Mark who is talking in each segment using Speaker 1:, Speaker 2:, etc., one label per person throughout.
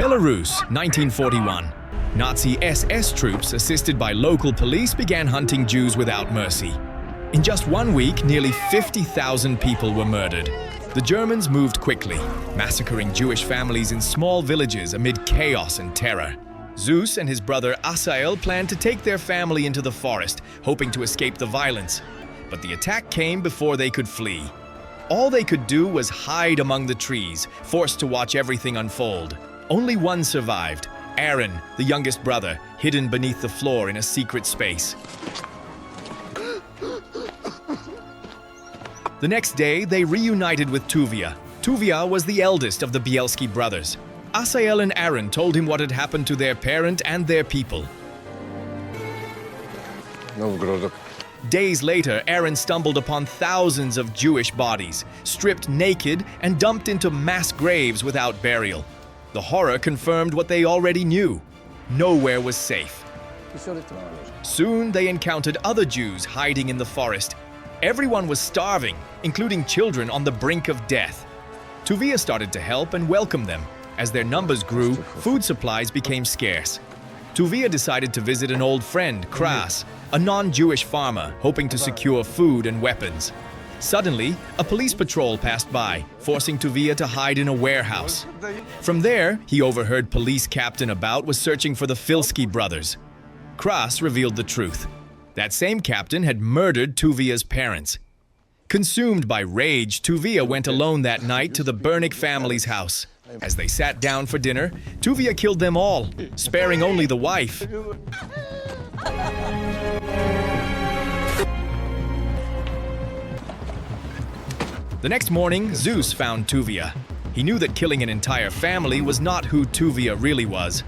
Speaker 1: Belarus, 1941. Nazi SS troops, assisted by local police, began hunting Jews without mercy. In just 1 week, nearly 50,000 people were murdered. The Germans moved quickly, massacring Jewish families in small villages amid chaos and terror. Zeus and his brother Asael planned to take their family into the forest, hoping to escape the violence. But the attack came before they could flee. All they could do was hide among the trees, forced to watch everything unfold. Only one survived, Aaron, the youngest brother, hidden beneath the floor in a secret space. The next day, they reunited with Tuvia. Tuvia was the eldest of the Bielski brothers. Asael and Aaron told him what had happened to their parent and their people. Days later, Aaron stumbled upon thousands of Jewish bodies, stripped naked and dumped into mass graves without burial. The horror confirmed what they already knew. Nowhere was safe. Soon, they encountered other Jews hiding in the forest. Everyone was starving, including children on the brink of death. Tuvia started to help and welcome them. As their numbers grew, food supplies became scarce. Tuvia decided to visit an old friend, Kras, a non-Jewish farmer, hoping to secure food and weapons. Suddenly, a police patrol passed by, forcing Tuvia to hide in a warehouse. From there, he overheard police captain About was searching for the Bielski brothers. Kras revealed the truth. That same captain had murdered Tuvia's parents. Consumed by rage, Tuvia went alone that night to the Bernick family's house. As they sat down for dinner, Tuvia killed them all, sparing only the wife. The next morning, Zeus found Tuvia. He knew that killing an entire family was not who Tuvia really was.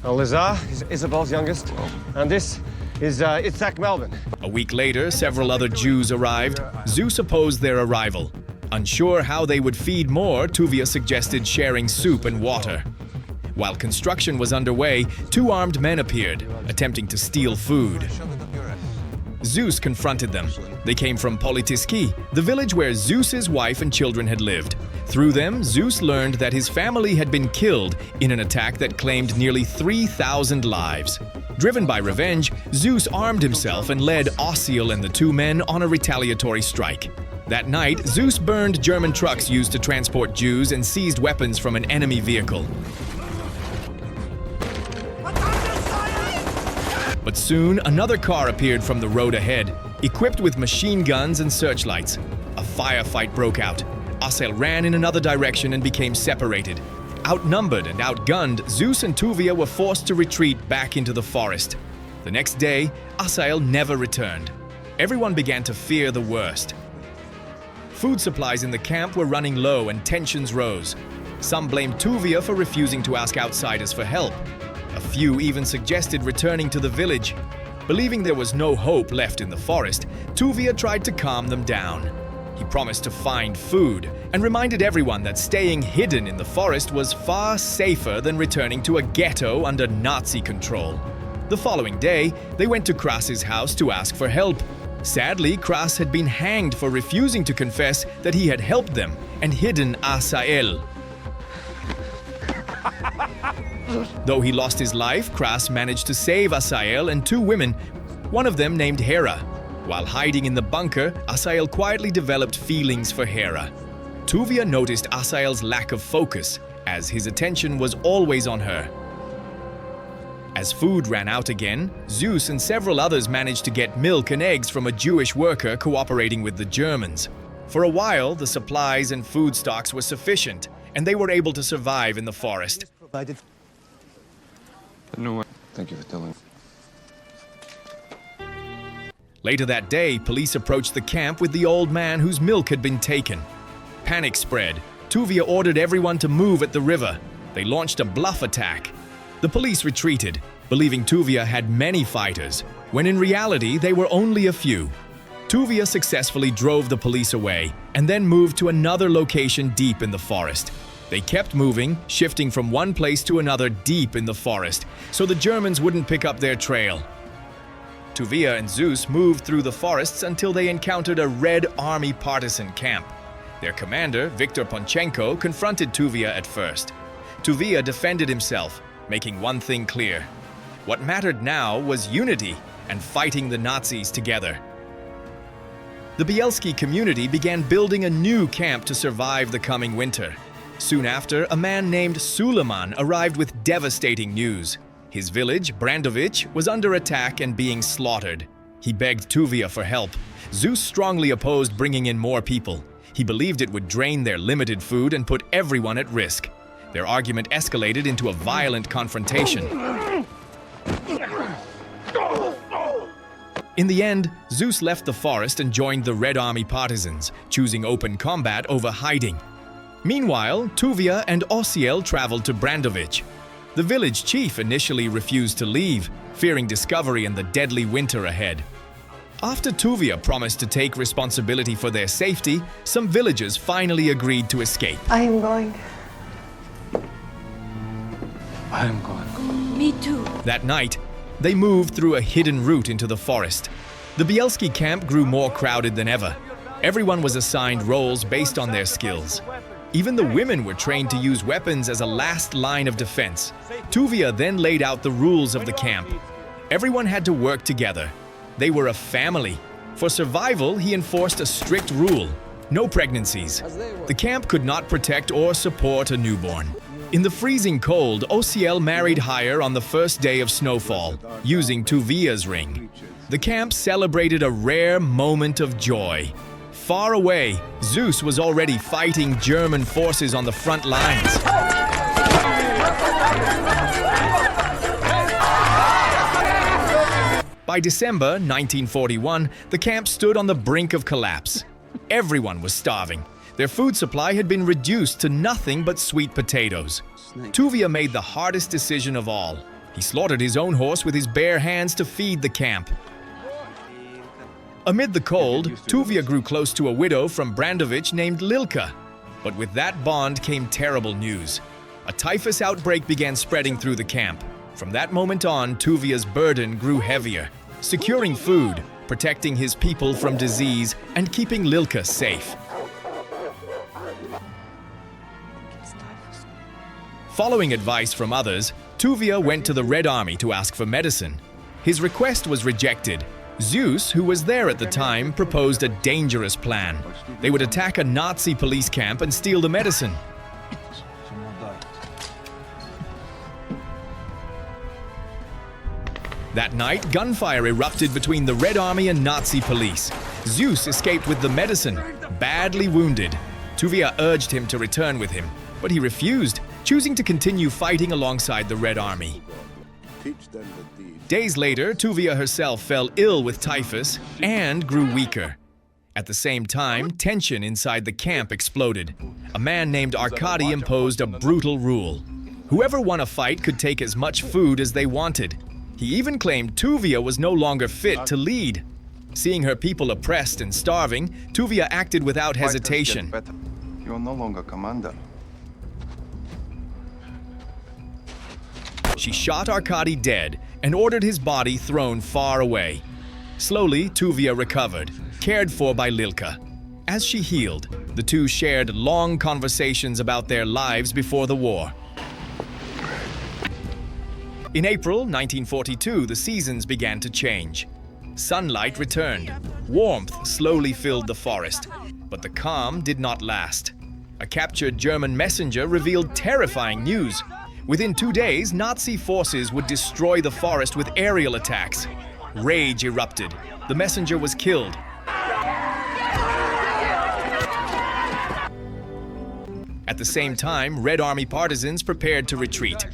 Speaker 2: Liza is Isabel's youngest, and this is Itzhak Melvin.
Speaker 1: A week later, several other Jews arrived. Zeus opposed their arrival. Unsure how they would feed more, Tuvia suggested sharing soup and water. While construction was underway, two armed men appeared, attempting to steal food. Zeus confronted them. They came from Politiski, the village where Zeus's wife and children had lived. Through them, Zeus learned that his family had been killed in an attack that claimed nearly 3,000 lives. Driven by revenge, Zeus armed himself and led Asael and the two men on a retaliatory strike. That night, Zeus burned German trucks used to transport Jews and seized weapons from an enemy vehicle. But soon, another car appeared from the road ahead, equipped with machine guns and searchlights. A firefight broke out. Asael ran in another direction and became separated. Outnumbered and outgunned, Zeus and Tuvia were forced to retreat back into the forest. The next day, Asael never returned. Everyone began to fear the worst. Food supplies in the camp were running low and tensions rose. Some blamed Tuvia for refusing to ask outsiders for help. A few even suggested returning to the village. Believing there was no hope left in the forest, Tuvia tried to calm them down. He promised to find food and reminded everyone that staying hidden in the forest was far safer than returning to a ghetto under Nazi control. The following day, they went to Kras's house to ask for help. Sadly, Kras had been hanged for refusing to confess that he had helped them and hidden Asael. Though he lost his life, Kras managed to save Asael and two women, one of them named Hera. While hiding in the bunker, Asael quietly developed feelings for Hera. Tuvia noticed Asael's lack of focus, as his attention was always on her. As food ran out again, Zeus and several others managed to get milk and eggs from a Jewish worker cooperating with the Germans. For a while, the supplies and food stocks were sufficient, and they were able to survive in the forest.
Speaker 3: No.
Speaker 2: Thank you for telling me.
Speaker 1: Later that day, police approached the camp with the old man whose milk had been taken. Panic spread. Tuvia ordered everyone to move at the river. They launched a bluff attack. The police retreated, believing Tuvia had many fighters, when in reality they were only a few. Tuvia successfully drove the police away and then moved to another location deep in the forest. They kept moving, shifting from one place to another deep in the forest, so the Germans wouldn't pick up their trail. Tuvia and Zeus moved through the forests until they encountered a Red Army partisan camp. Their commander, Viktor Ponchenko, confronted Tuvia at first. Tuvia defended himself, making one thing clear. What mattered now was unity and fighting the Nazis together. The Bielski community began building a new camp to survive the coming winter. Soon after, a man named Suleiman arrived with devastating news. His village, Brandovic, was under attack and being slaughtered. He begged Tuvia for help. Zeus strongly opposed bringing in more people. He believed it would drain their limited food and put everyone at risk. Their argument escalated into a violent confrontation. In the end, Zeus left the forest and joined the Red Army partisans, choosing open combat over hiding. Meanwhile, Tuvia and Asael traveled to Brandovic. The village chief initially refused to leave, fearing discovery and the deadly winter ahead. After Tuvia promised to take responsibility for their safety, some villagers finally agreed to escape.
Speaker 3: I am going.
Speaker 4: I am going.
Speaker 3: Me too.
Speaker 1: That night, they moved through a hidden route into the forest. The Bielski camp grew more crowded than ever. Everyone was assigned roles based on their skills. Even the women were trained to use weapons as a last line of defense. Tuvia then laid out the rules of the camp. Everyone had to work together. They were a family. For survival, he enforced a strict rule: no pregnancies. The camp could not protect or support a newborn. In the freezing cold, Asael married Hire on the first day of snowfall, using Tuvia's ring. The camp celebrated a rare moment of joy. Far away, Zeus was already fighting German forces on the front lines. By December 1941, the camp stood on the brink of collapse. Everyone was starving. Their food supply had been reduced to nothing but sweet potatoes. Tuvia made the hardest decision of all. He slaughtered his own horse with his bare hands to feed the camp. Amid the cold, Tuvia grew close to a widow from Brandovic named Lilka. But with that bond came terrible news. A typhus outbreak began spreading through the camp. From that moment on, Tuvia's burden grew heavier, securing food, protecting his people from disease, and keeping Lilka safe. Following advice from others, Tuvia went to the Red Army to ask for medicine. His request was rejected. Zeus, who was there at the time, proposed a dangerous plan. They would attack a Nazi police camp and steal the medicine. That night, gunfire erupted between the Red Army and Nazi police. Zeus escaped with the medicine, badly wounded. Tuvia urged him to return with him, but he refused, choosing to continue fighting alongside the Red Army. Days later, Tuvia herself fell ill with typhus and grew weaker. At the same time, tension inside the camp exploded. A man named Arkady imposed a brutal rule. Whoever won a fight could take as much food as they wanted. He even claimed Tuvia was no longer fit to lead. Seeing her people oppressed and starving, Tuvia acted without hesitation.
Speaker 4: You are no longer commander.
Speaker 1: She shot Arkady dead and ordered his body thrown far away. Slowly, Tuvia recovered, cared for by Lilka. As she healed, the two shared long conversations about their lives before the war. In April 1942, the seasons began to change. Sunlight returned. Warmth slowly filled the forest, but the calm did not last. A captured German messenger revealed terrifying news. Within 2 days, Nazi forces would destroy the forest with aerial attacks. Rage erupted. The messenger was killed. At the same time, Red Army partisans prepared to retreat.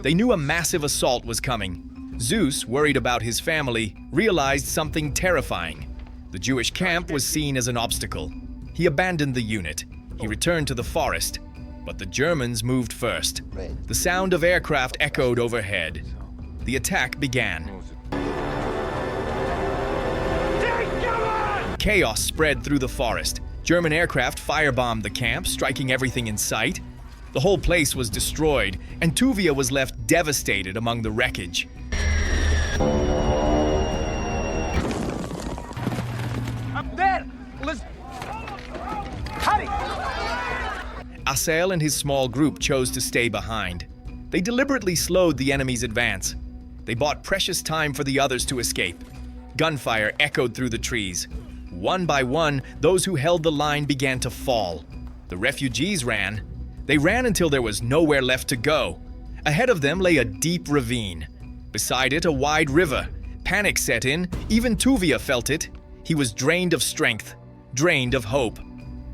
Speaker 1: They knew a massive assault was coming. Zeus, worried about his family, realized something terrifying. The Jewish camp was seen as an obstacle. He abandoned the unit. He returned to the forest. But the Germans moved first. The sound of aircraft echoed overhead. The attack began. Chaos spread through the forest. German aircraft firebombed the camp, striking everything in sight. The whole place was destroyed, and Tuvia was left devastated among the wreckage.
Speaker 2: Up there! Let's... Hurry!
Speaker 1: Asael and his small group chose to stay behind. They deliberately slowed the enemy's advance. They bought precious time for the others to escape. Gunfire echoed through the trees. One by one, those who held the line began to fall. The refugees ran. They ran until there was nowhere left to go. Ahead of them lay a deep ravine. Beside it, a wide river. Panic set in. Even Tuvia felt it. He was drained of strength, drained of hope.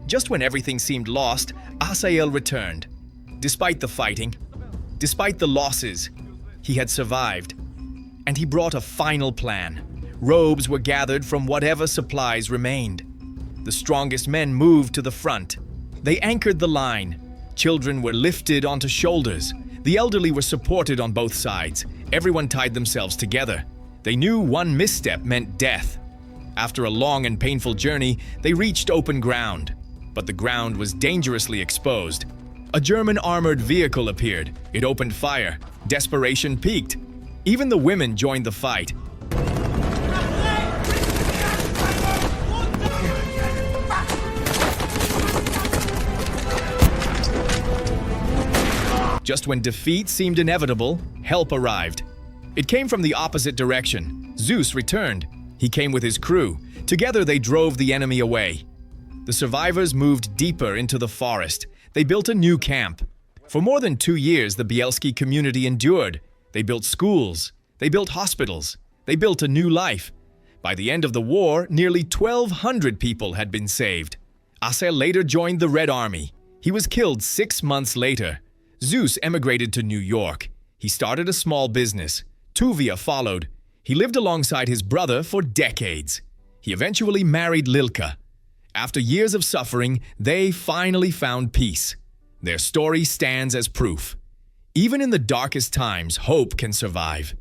Speaker 1: Just when everything seemed lost, Asael returned. Despite the fighting, despite the losses, he had survived. And he brought a final plan. Robes were gathered from whatever supplies remained. The strongest men moved to the front. They anchored the line. Children were lifted onto shoulders. The elderly were supported on both sides. Everyone tied themselves together. They knew one misstep meant death. After a long and painful journey, they reached open ground. But the ground was dangerously exposed. A German armored vehicle appeared. It opened fire. Desperation peaked. Even the women joined the fight. Just when defeat seemed inevitable, help arrived. It came from the opposite direction. Zeus returned. He came with his crew. Together they drove the enemy away. The survivors moved deeper into the forest. They built a new camp. For more than 2 years, the Bielski community endured. They built schools. They built hospitals. They built a new life. By the end of the war, nearly 1,200 people had been saved. Asael later joined the Red Army. He was killed 6 months later. Zeus emigrated to New York. He started a small business. Tuvia followed. He lived alongside his brother for decades. He eventually married Lilka. After years of suffering, they finally found peace. Their story stands as proof. Even in the darkest times, hope can survive.